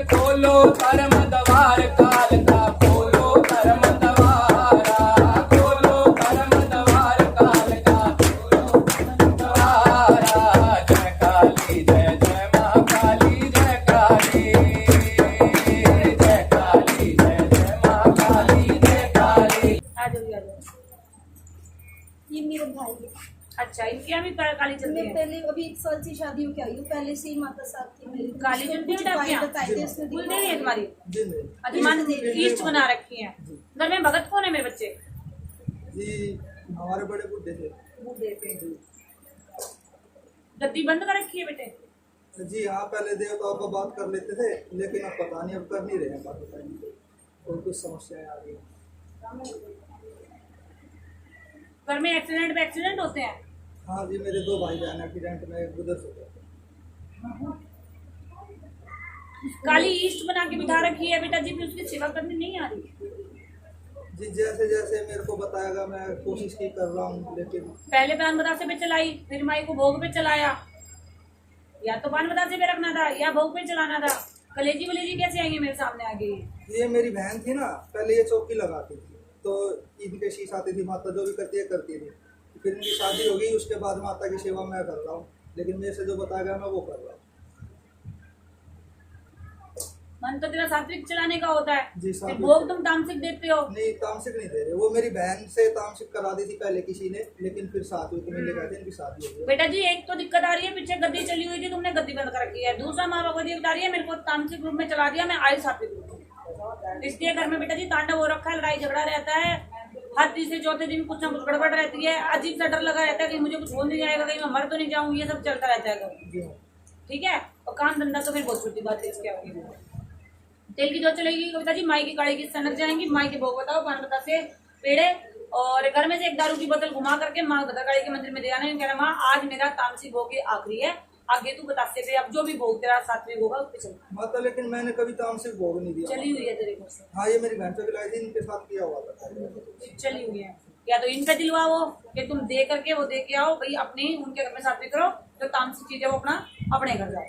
खोलो धर्म द्वार काल का, खोलो धर्म द्वारा, खोलो धर्म द्वार काल का, खोलो धर्म द्वारा। जय काली जय जय माँ काली, जय काली, जय काली जय जय माँ काली, जय काली। आ जाओ। ये मेरे भाई है। अच्छा, इनके यहाँ भी काली चलती मैं है? पहले अभी 1 साल से शादी होके आई हूँ, पहले से ही माता साहब की मेरी काली चलती है बेटा आपके यहाँ? बताए थे उसने भूल गई है तुम्हारी? जी नहीं अच्छा, मान ईस्ट बना रखी है। घर में भगत कौन है मेरे बच्चे? जी, हमारे बड़े बुड्ढे थे। बूढ़े थे। गद्दी बंद कर रखी है बेटे? जी हाँ, पहले देवताओं को बात कर लेते थे, लेकिन अब पता नहीं, अब कर नहीं रहे हैं बात बताएंगे, और कुछ समस्याएं आ गई। घर में एक्सीडेंट होते हैं? हाँ जी, मेरे 2 भाई बहन एक्सीडेंट में गुजर चुके थे। काली ईस्ट बना के बिठा रखी है बेटा जी, फिर उसकी सेवा करनी नहीं आ रही? जी जैसे जैसे मेरे को बताएगा मैं कोशिश की कर रहा हूँ, लेकिन पहले पान बतासे पे चलाई, फिर माई को भोग पे चलाया। या तो पान बतासे पे रखना था या भोग पे चलाना था। कलेजी वलेजी कैसे आएंगे मेरे सामने आ गई? ये मेरी बहन थी ना, पहले ये चौकी लगाती थी, तो ईद के शीश आती थी, माता जो भी करती थी। फिर इनकी शादी हो गई, उसके बाद माता की सेवा मैं कर रहा हूँ, लेकिन मेरे से जो बताया गया मैं वो कर रहा हूँ। मन तो तेरा सात्विक चलाने का होता है, जी, फिर सात्विक। भोग तुम तामसिक देते हो। नहीं, तामसिक नहीं दे रहे, वो मेरी बहन से तामसिक करा दी थी पहले किसी ने, लेकिन फिर साथ में मिले कहते इनकी शादी हो गई। बेटा जी, एक तो दिक्कत आ रही है, पीछे गद्दी चली हुई थी, तुमने गद्दी बंद कर रखी है। दूसरा माँ भगवती बता रही है मेरे को तामसिक रूप में चला दिया, मैं आई सात्विक रूप में। इसलिए घर में बेटा जी तांडव हो रखा है, लड़ाई झगड़ा रहता है। हर तीसरे चौथे दिन कुछ ना कुछ गड़बड़ रहती है, अजीब सा डर लगा रहता है कि मुझे कुछ हो नहीं जाएगा, कहीं मैं मर तो नहीं जाऊँ, ये सब चलता रहता है घर। ठीक है, और काम धंधा तो फिर बहुत छोटी बात है इसके आगे। तेल की जो चलेगी कविता जी, माई की काढ़ी की सनक जाएंगी, माई के भोग बताओ, पान बता से पेड़े, और घर में से एक दारू की बोतल घुमा करके माँ भद्रकाली के मंदिर में दे आना। कह रहा माँ आज मेरा तामसिक भोग आखिरी है, आगे तू बतासे पे अब जो भी भोग तेरा सात्विक होगा उस पे चल। माता, लेकिन मैंने कभी तामसिक भोग नहीं दिया। चली हुई है तेरे घर से? हाँ, ये मेरी बहन से लाई थी, इनके साथ किया हुआ था। चली हुई है, या तो इनका दिलवाओ कि तुम दे करके वो दे के आओ भाई, अपने उनके घर में सात्विक करो, तो तामसिक चीजें वो अपना अपने घर जाओ।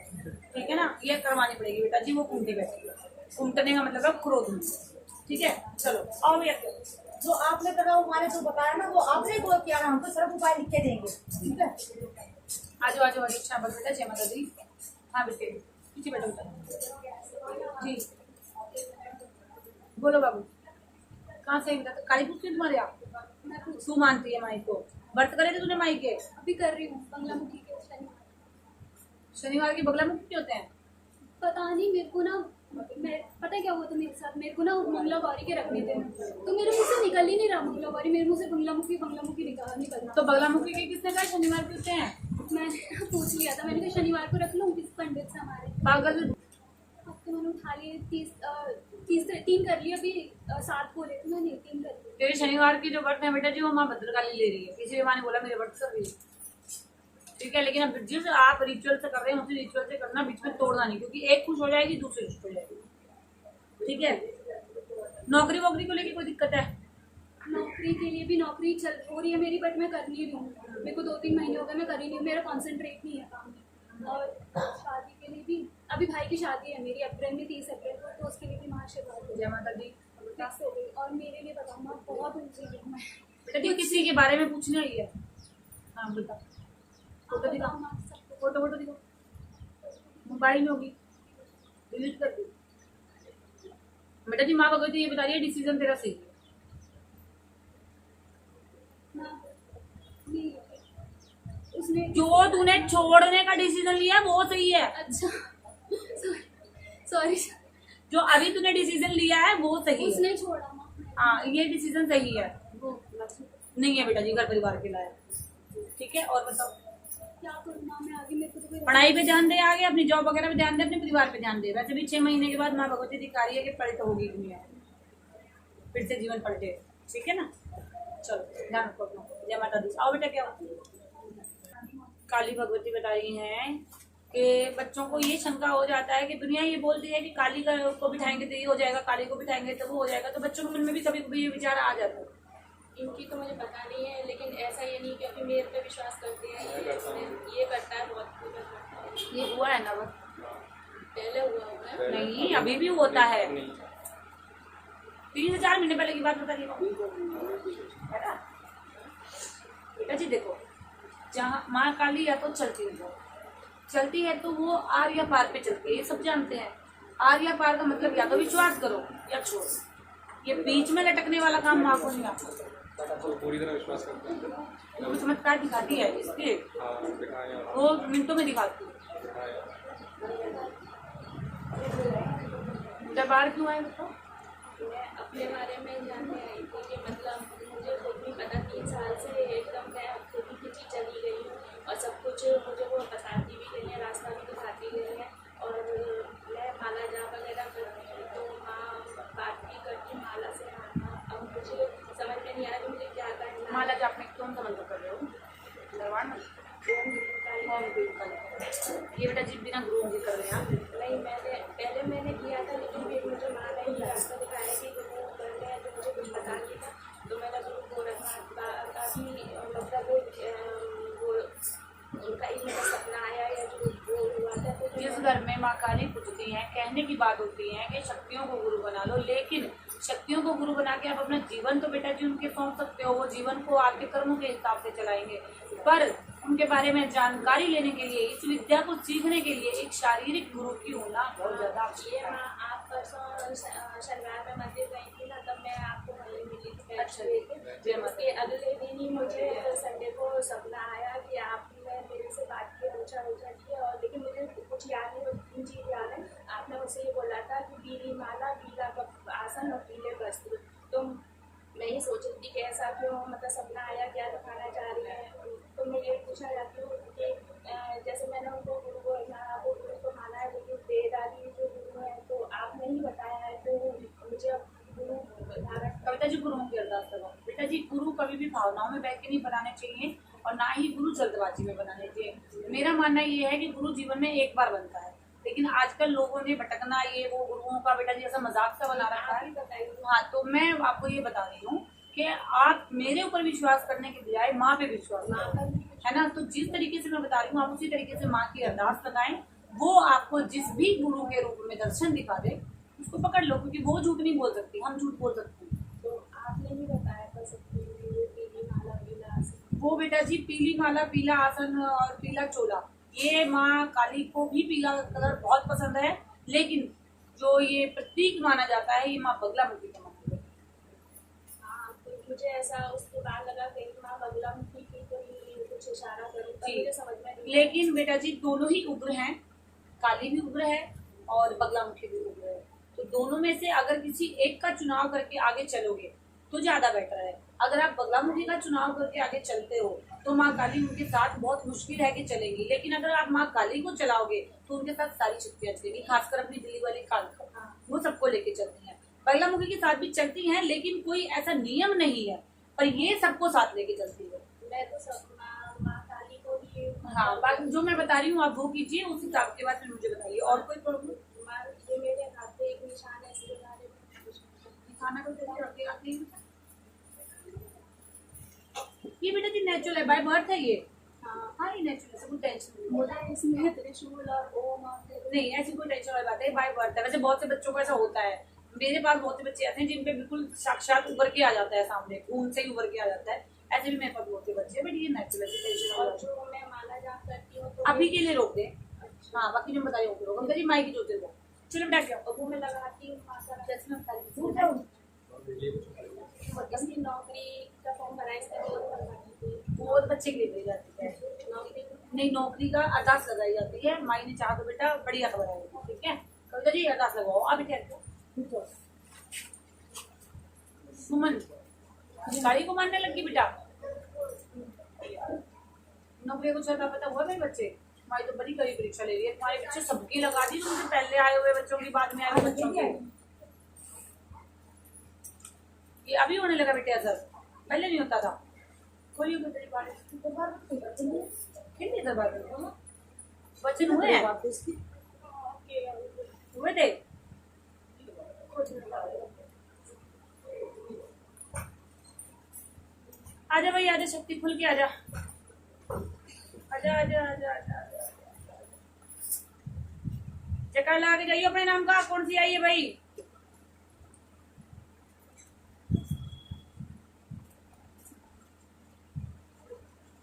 ठीक है ना, ये करवानी पड़ेगी बेटा जी। वो कुंती बैठी, कुंटने का मतलब है क्रोध में। ठीक है, चलो आओ भैया। जो आपने कहा हमारे जो बताया ना, वो आपने बोल किया ना, हमको सिर्फ उपाय लिख के देंगे। ठीक है, आजो आजो आजो, शाबाश बेटा, जय माता दी। हाँ बेटे, पीछे बैठो बेटा जी। बोलो बाबू, कहाँ से बेटा? काली पूछती है तुम्हारे यहाँ? तू मानती है माई को? व्रत करे थे तूने माई के? अभी कर रही हूँ, बंगलामुखी के शनिवार के बगलामुखी क्यों होते हैं? पता नहीं मेरे को ना, मैं पता है क्या हुआ था मेरे साथ, मेरे को ना मंगला गौरी के रखने थे, तो मेरे मुंह से निकल ही नहीं रहा मंगला गौरी, मेरे मुंह से बंगलामुखी निकल रहा। तो बगलामुखी के किसने कहा शनिवार के होते हैं? मैंने पूछ लिया था, मैंने कहा शनिवार को रख लूँ किस पंडित से हमारे। पागल। अब तो मैंने उठा लिए 3 कर लिए, अभी 7 बोले थे मैंने, 3 कर लिए। तेरे शनिवार की जो व्रत है बेटा जी, वो माँ भद्रकाली ले रही है। किसी भी माँ ने बोला मेरे व्रत कर रही है, ठीक है, लेकिन अब जिस आप रिचुअल से कर रहे हैं उसी रिचुअल से करना, बीच में तोड़ना नहीं, क्योंकि एक खुश हो जाएगी दूसरी खुश हो जाएगी। ठीक है, नौकरी वोकरी को लेके कोई दिक्कत है? नौकरी के लिए भी नौकरी चल हो रही है मेरी, बट मैं कर नहीं रही हूँ। मेरे को 2-3 महीने हो गए मैं कर ही नहीं हूँ, मेरा कॉन्सेंट्रेट नहीं है काम में। और शादी के लिए भी, अभी भाई की शादी है मेरी अप्रैल में, 30 अप्रैल को, तो उसके लिए भी महाशिवरात्रि जय माता दी फिक्स हो गई। और मेरे लिए बताऊँ ना, बहुत उलझी हूँ मैं। बेटा जी, किसी के बारे में पूछना ही है? हाँ बता, फोटो दिखाओ, फोटो दिखाओ, मोबाइल में होगी, डिलीट कर दो। बेटा जी, माँ भगवती ये बता रही है डिसीजन तेरा सही है। उसने जो तूने छोड़ने का डिसीजन लिया वो सही है। अच्छा, सॉरी, जो अभी तूने डिसीजन लिया है वो सही है। उसने छोड़ा माँ। हाँ, ये डिसीजन सही है। वो नहीं है बेटा जी, घर परिवार के लायक। ठीक है, और बताओ क्या करूँ माँ मैं आगे, मेरे को तो कोई पढ़ाई पे ध्यान दे, आगे अपनी जॉब वगैरह पे ध्यान दे, अपने परिवार पे ध्यान दे। वैसे भी 6 महीने के बाद माँ भगवती दिखा रही है कि पलट होगी दुनिया, फिर से जीवन पलटे। ठीक है ना, चलो ध्यान रखो अपना। जय माता दी। आओ बेटा, क्या काली भगवती बता रही हैं कि बच्चों को ये शंका हो जाता है कि दुनिया ये बोलती है कि काली को बिठाएंगे तो ये हो जाएगा, काली को बिठाएंगे तो वो हो जाएगा, तो बच्चों के मन में भी कभी कभी ये विचार आ जाता है। इनकी तो मुझे पता नहीं है, लेकिन ऐसा ये नहीं क्योंकि मेरे पे विश्वास करते हैं, ये करता है बहुत। ये हुआ है ना बस, पहले हुआ होगा। नहीं, अभी भी होता है। 3 से 4 महीने पहले की बात बताइए है ना। बेटा जी देखो, जहाँ माँ काली या तो चलती है तो वो आर या पार पे चलती है, ये सब जानते हैं। आर या पार का मतलब या तो विश्वास करो या छोड़ो। ये बीच में लटकने वाला काम माँ को नहीं आता। तो पूरी तरह विश्वास करते हैं। वो चमत्कार दिखाती है, इसलिए हाँ, दिखाया वो मिनटों में दिखाती है। दरबार क्यों आए बताओ। मैं अपने बारे में जानने आई थी कि मतलब मुझे खुद नहीं पता, 3 साल से एकदम मैं खुद ही खिंची चली गई हूँ और सब कुछ मुझे वो बताती भी गई है, रास्ता भी दिखाती गई है। और मैं माला जाप वगैरह करती हूँ तो माँ बात भी करती माला से। अब मुझे समझ में नहीं आ रहा कि मुझे क्या करना है। माला जाप में कौन सा मंत्र कर रहे हो? दरबार में ये बेटा जी बिना गुरु जी कर रहे हैं आप? नहीं, मैंने किया था, लेकिन फिर मुझे माँ ने ही रास्ता दिखाया कि गुरु कर रहे हैं, तो मुझे कुछ पता नहीं था। तो मैंने गुरु गोरखनाथ का भी मतलब वो उनका ही मेरा सपना आया या जो वो हुआ था। तो जिस घर में माँ काली पूजती हैं, कहने की बात होती है कि शक्तियों को गुरु बना लो, लेकिन शक्तियों को गुरु बना के आप अपना जीवन तो बेटा जी उनके सौंप सकते हो। वो जीवन को आपके कर्मों के हिसाब से चलाएंगे, पर उनके बारे में जानकारी लेने के लिए, इस विद्या को सीखने के लिए एक शारीरिक गुरु की होना बहुत ज्यादा आवश्यक ये है। माँ आप परसों शनिवार में मंदिर गई थी ना, तब मैं आपको वहीं मिली थी। अच्छा, उसके अगले दिन ही मुझे संडे को सपना आया कि आपने मेरे से बात की, पूछा किया, और लेकिन मुझे कुछ याद नहीं, 3 चीज़ याद है। आपने मुझसे ये बोला था कि पीली माला, पीला आसन और पीले वस्त्र। तो मैं ये सोच रही थी कि ऐसा क्यों, मतलब सपना आया, क्या दिखाना चाह रही है। तो मैं ये पूछना चाहती हूँ कि जैसे मैंने उनको गुरु को माना है, लेकिन वेदारी जो गुरु है तो आपने ही बताया है, तो मुझे अब गुरु धारण। कविता जी गुरुओं की अरदास करो। बेटा जी गुरु कभी भी भावनाओं में बह के नहीं बनाने चाहिए और ना ही गुरु जल्दबाजी में बनाने चाहिए। मेरा मानना ये है कि गुरु जीवन में एक बार बनता है, लेकिन आजकल लोगों ने भटकना ये वो गुरुओं का बेटा जी ऐसा मजाक सा बना रखा है। हाँ, तो मैं आपको ये बता रही हूँ कि आप मेरे ऊपर विश्वास करने के बजाय माँ पे विश्वास करो, है ना। तो जिस तरीके से मैं बता रही हूँ आप उसी तरीके से माँ की अरदास लगाएं। वो आपको जिस भी गुरु के रूप में दर्शन दिखा दे उसको पकड़ लो, क्योंकि वो झूठ नहीं बोल सकती, हम झूठ बोल सकते हैं। तो आपने ही बताया था सबको, पीली माला, पीला आसन। वो बेटा जी पीली माला, पीला आसन और पीला चोला, ये माँ काली को भी पीला कलर बहुत पसंद है, लेकिन जो ये प्रतीक माना जाता है ये माँ बगलामुखी का माना जाता है। हाँ, तो मुझे ऐसा उसके बाद लगा कि माँ बगलामुखी की कोई कुछ इशारा करूँ, तो मुझे समझ में नहीं। लेकिन बेटा जी दोनों ही उग्र हैं, काली भी उग्र है और बगलामुखी भी उग्र है। तो दोनों में से अगर किसी एक का चुनाव करके आगे चलोगे तो ज्यादा बेटर है। अगर आप बगलामुखी का चुनाव करके आगे चलते हो तो माँ काली उनके साथ बहुत मुश्किल है कि चलेंगी, लेकिन अगर आप माँ काली को चलाओगे तो उनके साथ सारी शक्तियां चलेगी, खासकर अपनी दिल्ली वाली काल को, वो सबको लेके चलती हैं। बगलामुखी के साथ भी चलती हैं, लेकिन कोई ऐसा नियम नहीं है, पर ये सबको साथ लेके चलती है। मैं तो सब माँ काली को ही। हाँ, बात जो मैं बता रही हूँ आप वो कीजिए, उस हिसाब के बाद फिर मुझे बताइए। और कोई प्रॉब्लम? ये मेरे हाथ पे एक निशान है, इसके बारे में खाना को जल्दी रखिएगा प्लीज। ये बेटा जी नेचुरल है, बाय बर्थ है ये। हाँ ये नेचुरल है, कोई टेंशन नहीं। मुझे इसमें त्रिशूल और ओम नहीं ऐसी कोई टेंशन वाली बात है, बाय बर्थ है। वैसे बहुत से बच्चों को ऐसा होता है, मेरे पास बहुत से बच्चे ऐसे हैं जिनपे बिल्कुल साक्षात उभर के आ जाता है, सामने खून से ही उभर के आ जाता है। ऐसे भी मेरे पास बहुत से बच्चे हैं, बट ये नेचुरल है, टेंशन और वाला जो मैं माला जाप करती हूँ तो अभी के लिए रोक दे। हाँ बाकी जो बताइए रोक, हम करिए माई की जोते दो। चलो बैठ जाओ। वो मैं लगाती हूँ माता जैसे मैं बता रही हूँ, इसकी नौकरी का फॉर्म भरा, इसका वो बच्चे के लिए भेजी जाती है। नौकरी नहीं, नौकरी का अरदास लगाई जाती है। माई ने चाहा तो बेटा बढ़िया खबर आएगी, ठीक है। कविता जी अरदास लगाओ आप। बेटा सुमन गाड़ी को मारने लगी बेटा, नौकरी को छता पता हुआ मेरे बच्चे। माई तो बड़ी कड़ी परीक्षा ले रही है, तुम्हारे बच्चे सबकी लगा दी, तुमसे पहले आए हुए बच्चों की, बाद में आए हुए बच्चों की। ये अभी होने लगा बेटे असर, पहले नहीं होता था। खोलिए तेरी बात कितनी दरबार बच्चे हुए हैं, हुए थे। आजा भाई आजा, शक्ति खुल के आजा, आजा आजा आजा आजा। चक्कर लगा के जाइए अपने नाम का। कौन सी आई है भाई?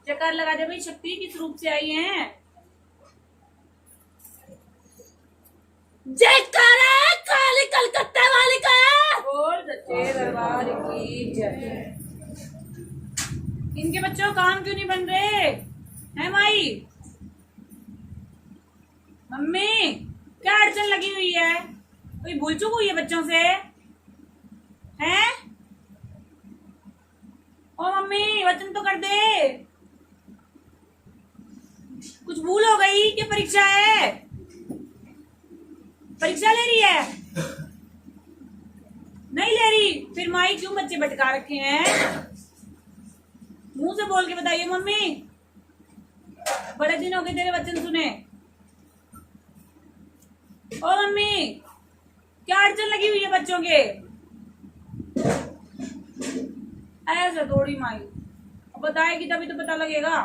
चक्कर लगा दे भाई। शक्ति किस रूप से आई है? जयकारा काली कलकत्ता वाली का। बोल सच्चे दरबार की जय। इनके बच्चों काम क्यों नहीं बन रहे हैं माई? मम्मी क्या अड़चन लगी हुई है? कोई भूल चूक हुई है बच्चों से? हैं? ओ मम्मी वचन तो कर दे। कुछ भूल हो गई कि परीक्षा है? परीक्षा ले रही है? नहीं ले रही? फिर माई क्यों बच्चे भटका रखे हैं? मुंह से बोल के बताइए मम्मी। बड़े दिन हो गए तेरे वचन सुने। ओ मम्मी क्या अड़चन लगी हुई है बच्चों के? ऐसा थोड़ी माई, बताएगी तभी तो पता लगेगा।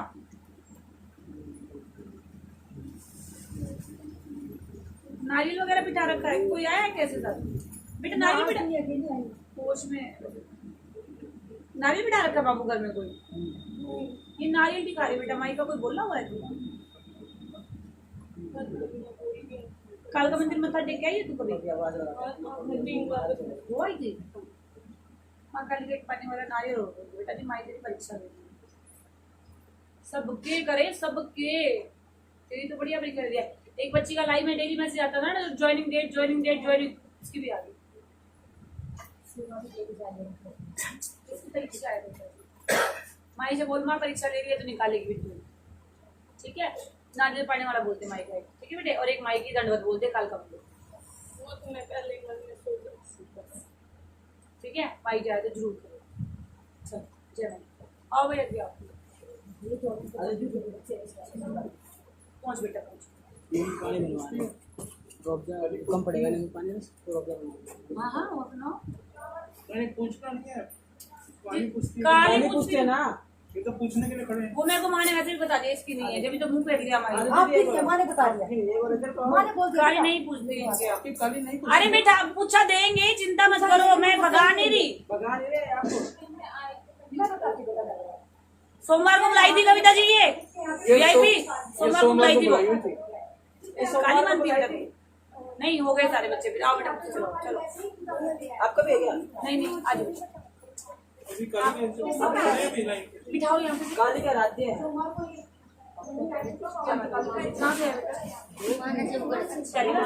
नारियल वगैरह बिठा रखा है? कोई आया है कैसे सर? बेटा नारियल बिठा, पोष में नारियल बिठा रखा बाबू घर में कोई? ये नारियल दिखा रही बेटा। माई का कोई बोला हुआ है तू? काल का मंदिर मत्था टेक के आई है तू कभी? वो आई थी माँ काली गेट पाने वाला नारियल हो गया बेटा जी। माई तेरी परीक्षा दे सबके करे सबके। तेरी तो बढ़िया परीक्षा दे दिया। एक बच्ची का लाइव में डेली मैसेज आता था ना, joining date joining date joining, उसकी भी आ गई। परीक्षा है माई से बोल माँ परीक्षा ले रही है तो निकालेगी बिल्कुल। ठीक है? नारियल पाने वाला बोलते माई का। ठीक है बेटे? और एक माई की दंडवत बोलते काल का मंदिर। ठीक है? माई जाए तो जरूर करो। चल जय माई। आओ भैया जी आओ। पहुंच बेटा पहुंच। पानी बनवाना कम पड़ेगा लेकिन पानी हाँ हाँ वो सुनाओ। पूछना नहीं है, पानी काली पूछते हैं ना। ये तो पूछने के लिए खड़े हैं। वो मेरे को माँ ने वैसे भी बता दिया इसकी नहीं है, जब तो मुंह फेर दिया हमारे। आप किसने? माँ ने बता दिया। माँ ने बोल दिया। काली नहीं पूछती है इनके। आपकी काली नहीं अरे बेटा पूछा देंगे, चिंता मत करो, मैं भगा नहीं रही। बगा नहीं रहे आपको। सोमवार को बुलाई थी कविता जी ये वीआईपी। सोमवार को बुलाई थी वो। काली मानती है कभी? नहीं हो गए सारे बच्चे। फिर आओ बेटा चलो चलो। आपका भी है क्या? नहीं आ जाओ। अभी काली नहीं भी नहीं। बिठाओ यहाँ पे। काली का राज्य है। कहाँ से है बेटा?